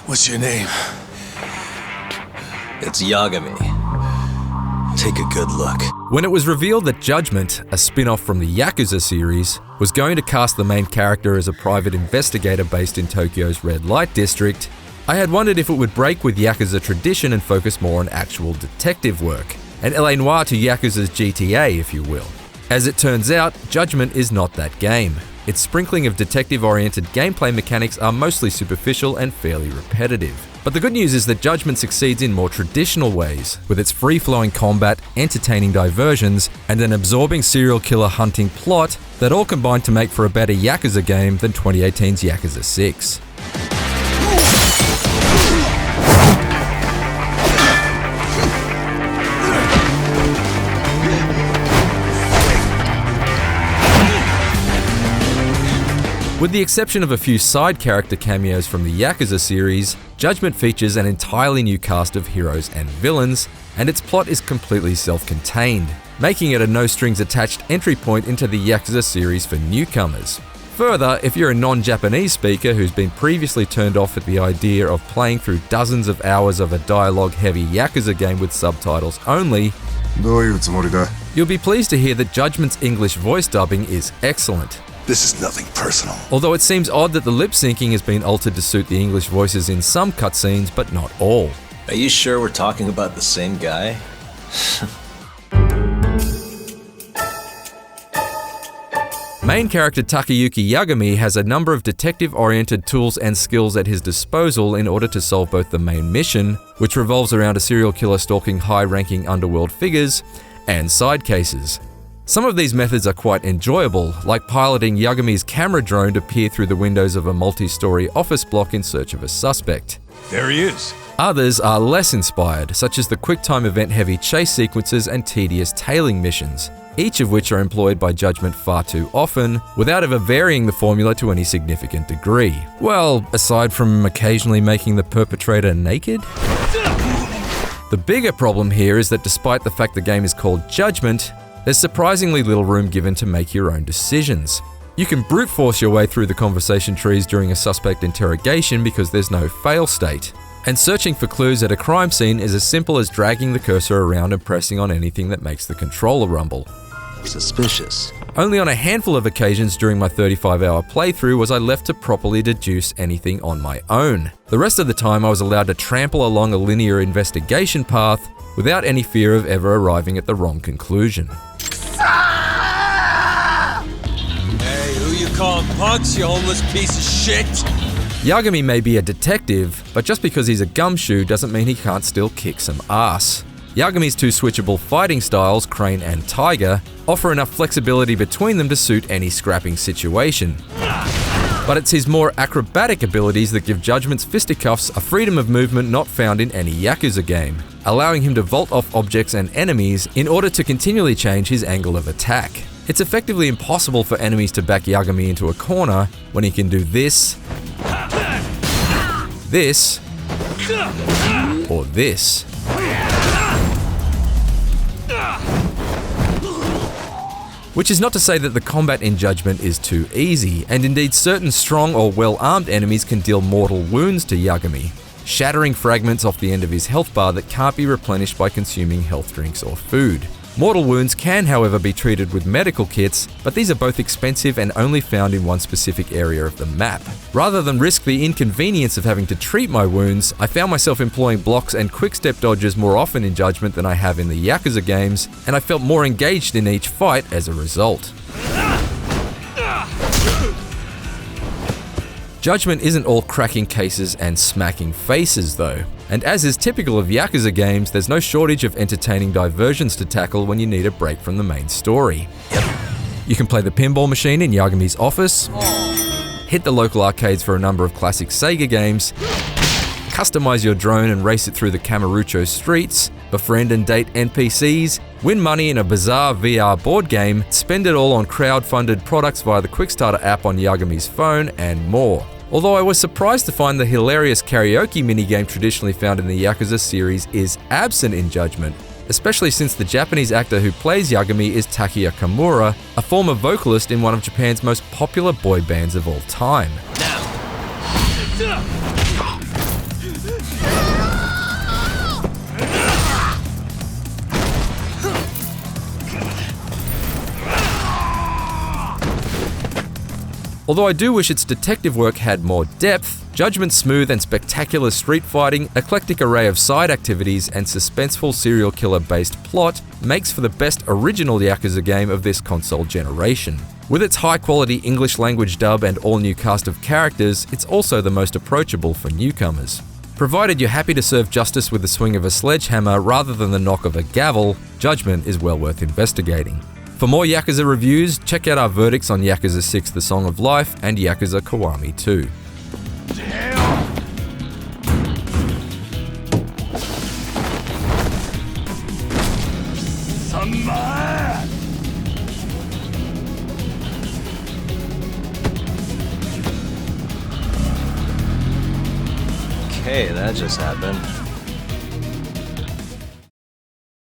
What's your name? It's Yagami. Take a good look. When it was revealed that Judgment, a spin-off from the Yakuza series, was going to cast the main character as a private investigator based in Tokyo's red light district, I had wondered if it would break with Yakuza tradition and focus more on actual detective work, an LA Noire to Yakuza's GTA, if you will. As it turns out, Judgment is not that game. Its sprinkling of detective-oriented gameplay mechanics are mostly superficial and fairly repetitive. But the good news is that Judgment succeeds in more traditional ways, with its free-flowing combat, entertaining diversions, and an absorbing serial killer hunting plot that all combine to make for a better Yakuza game than 2018's Yakuza 6. With the exception of a few side character cameos from the Yakuza series, Judgment features an entirely new cast of heroes and villains, and its plot is completely self-contained, making it a no-strings-attached entry point into the Yakuza series for newcomers. Further, if you're a non-Japanese speaker who's been previously turned off at the idea of playing through dozens of hours of a dialogue-heavy Yakuza game with subtitles only, you'll be pleased to hear that Judgment's English voice dubbing is excellent. This is nothing personal. Although it seems odd that the lip syncing has been altered to suit the English voices in some cutscenes, but not all. Are you sure we're talking about the same guy? Main character Takayuki Yagami has a number of detective-oriented tools and skills at his disposal in order to solve both the main mission, which revolves around a serial killer stalking high-ranking underworld figures, and side cases. Some of these methods are quite enjoyable, like piloting Yagami's camera drone to peer through the windows of a multi-story office block in search of a suspect. There he is. Others are less inspired, such as the quick-time event-heavy chase sequences and tedious tailing missions, each of which are employed by Judgment far too often, without ever varying the formula to any significant degree. Well, aside from occasionally making the perpetrator naked? The bigger problem here is that despite the fact the game is called Judgment, there's surprisingly little room given to make your own decisions. You can brute force your way through the conversation trees during a suspect interrogation because there's no fail state. And searching for clues at a crime scene is as simple as dragging the cursor around and pressing on anything that makes the controller rumble. Suspicious. Only on a handful of occasions during my 35-hour playthrough was I left to properly deduce anything on my own. The rest of the time I was allowed to trample along a linear investigation path without any fear of ever arriving at the wrong conclusion. Hey, who you calling punks, you homeless piece of shit? Yagami may be a detective, but just because he's a gumshoe doesn't mean he can't still kick some ass. Yagami's two switchable fighting styles, Crane and Tiger, offer enough flexibility between them to suit any scrapping situation. But it's his more acrobatic abilities that give Judgment's fisticuffs a freedom of movement not found in any Yakuza game, allowing him to vault off objects and enemies in order to continually change his angle of attack. It's effectively impossible for enemies to back Yagami into a corner when he can do this, this, or this. Which is not to say that the combat in Judgment is too easy, and indeed certain strong or well-armed enemies can deal mortal wounds to Yagami, shattering fragments off the end of his health bar that can't be replenished by consuming health drinks or food. Mortal wounds can, however, be treated with medical kits, but these are both expensive and only found in one specific area of the map. Rather than risk the inconvenience of having to treat my wounds, I found myself employing blocks and quick-step dodges more often in Judgment than I have in the Yakuza games, and I felt more engaged in each fight as a result. Judgment isn't all cracking cases and smacking faces though, and as is typical of Yakuza games, there's no shortage of entertaining diversions to tackle when you need a break from the main story. You can play the pinball machine in Yagami's office, hit the local arcades for a number of classic Sega games, customize your drone and race it through the Kamurocho streets, befriend and date NPCs, win money in a bizarre VR board game, spend it all on crowd-funded products via the Quickstarter app on Yagami's phone, and more. Although I was surprised to find the hilarious karaoke minigame traditionally found in the Yakuza series is absent in Judgment, especially since the Japanese actor who plays Yagami is Takuya Kimura, a former vocalist in one of Japan's most popular boy bands of all time. Although I do wish its detective work had more depth, Judgment's smooth and spectacular street fighting, eclectic array of side activities, and suspenseful serial killer-based plot makes for the best original Yakuza game of this console generation. With its high-quality English language dub and all-new cast of characters, it's also the most approachable for newcomers. Provided you're happy to serve justice with the swing of a sledgehammer rather than the knock of a gavel, Judgment is well worth investigating. For more Yakuza reviews, check out our verdicts on Yakuza 6 The Song of Life and Yakuza Kiwami 2. Okay, that just happened.